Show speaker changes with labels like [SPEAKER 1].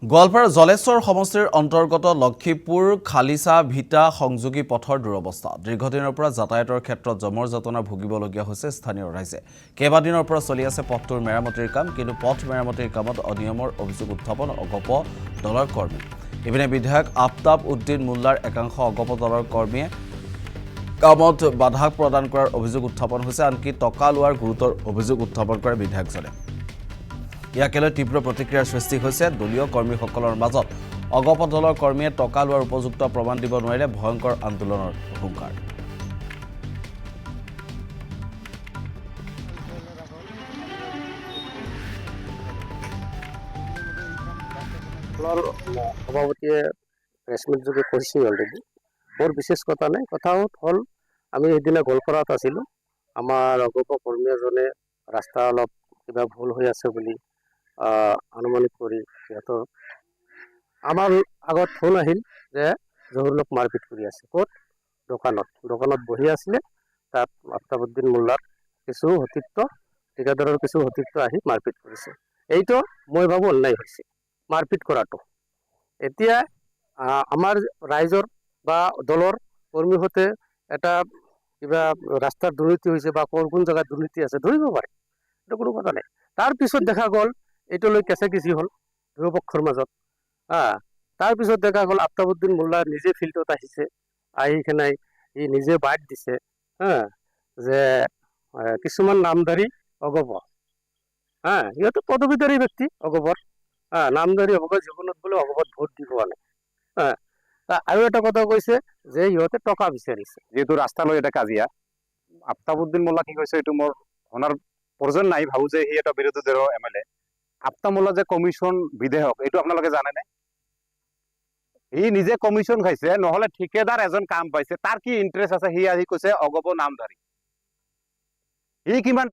[SPEAKER 1] গোৱালপাৰা জলেশ্বৰ সমষ্টিৰ অন্তৰ্গত লক্ষীপুৰ খালিছা ভিটা সংযোগী পথৰ দুৰৱস্থা দীৰ্ঘদিনৰ পৰা যাতায়াতৰ ক্ষেত্ৰত জমৰ যাতনা ভুগিবলগীয়া হৈছে স্থানীয় ৰাইজে কেইবাদিনৰ পৰা চলি আছে পথটোৰ মেৰামতিৰ কাম কিন্তু পথ মেৰামতিৰ কামত অনিয়মৰ অভিযোগ উত্থাপন অগপ দলৰ কৰ্মী ইপিনে বিধায়ক আফতাব উদ্দিন মোল্লাৰ একাংশ অগপ দলৰ কৰ্মীয়ে কামত বাধা প্ৰদান কৰাৰ অভিযোগ উত্থাপন হৈছে আনকি টকা লোৱাৰ গুৰুতৰ অভিযোগ উত্থাপন কৰে বিধায়কজনে ইয়াকে লৈ তীব্ৰ প্ৰতিক্ৰিয়াৰ সৃষ্টি হৈছে দলীয় কৰ্মীসকলৰ মাজত অগপ দলৰ কৰ্মীয়ে টকা লোৱাৰ উপযুক্ত প্ৰমাণ দিব নোৱাৰিলে ভয়ংকৰ আন্দোলনৰ হুংকাৰ
[SPEAKER 2] সভাপতিয়ে প্ৰেছমিট যোগে কৈছে অলৰেডি বৰ বিশেষ কথা নাই কথা হ'ল আমি সেইদিনা গোৱালপাৰাত আছিলোঁ আমাৰ অগপ কৰ্মী এজনে ৰাস্তা অলপ কিবা ভুল হৈ আছে বুলি আনুমানিক কৰি সিহঁতৰ আমাৰ আগত ফোন আহিল যে জহুৰলক মাৰপিট কৰি আছে ক'ত দোকানত বহি আছিলে তাত আফতাবুদ্দিন মোল্লাৰ কিছু সতীৰ্থ ঠিকাদাৰৰ কিছু সতীৰ্থ আহি মাৰপিট কৰিছে এইটো মই ভাবোঁ অন্যায় হৈছে মাৰপিট কৰাটো এতিয়া আমাৰ ৰাইজৰ বা দলৰ কৰ্মীৰ সৈতে এটা কিবা ৰাস্তাৰ দুৰ্নীতি হৈছে বা কোন জেগাত দুৰ্নীতি আছে ধৰিব পাৰে এইটো কোনো কথা নাই তাৰপিছত দেখা গ'ল এইটো লৈ কেঁচাকেঁচি হ'ল দুয়োপক্ষৰ মাজত তাৰপিছত দেখা গ'ল আফতাবুদ্দিন মোল্লা নিজে ফিল্ডত আহিছে আহি কিনে সি নিজে বাদ দিছে যে কিছুমান নামধাৰী অগপ সিহঁতে পদবীধাৰী ব্যক্তি অগপৰ নামধাৰী অগপৰ জীৱনত বোলে অগপত ভোট দিব নাই আৰু এটা কথা কৈছে যে সিহঁতে টকা বিচাৰিছে
[SPEAKER 3] যেহেতু ৰাস্তা লৈ এটা কাজিয়া আফতাবুদ্দিন মোল্লা কি কৈছে এইটো মোৰ শনাৰ প্ৰয়োজন নাই ভাবো যে সি এটা বিৰোধী দলৰ এমএলএ আফতাব মোল্লা যে কমিশ্যন বিধেয়ক এইটো আপোনালোকে জানেনে সি নিজে কমিশ্যন খাইছে নহলে ঠিকাদাৰ এজন কাম পাইছে তাৰ কি ইণ্টাৰেষ্ট আছে সি আহি কৈছে অগপ নামধাৰী সি কিমান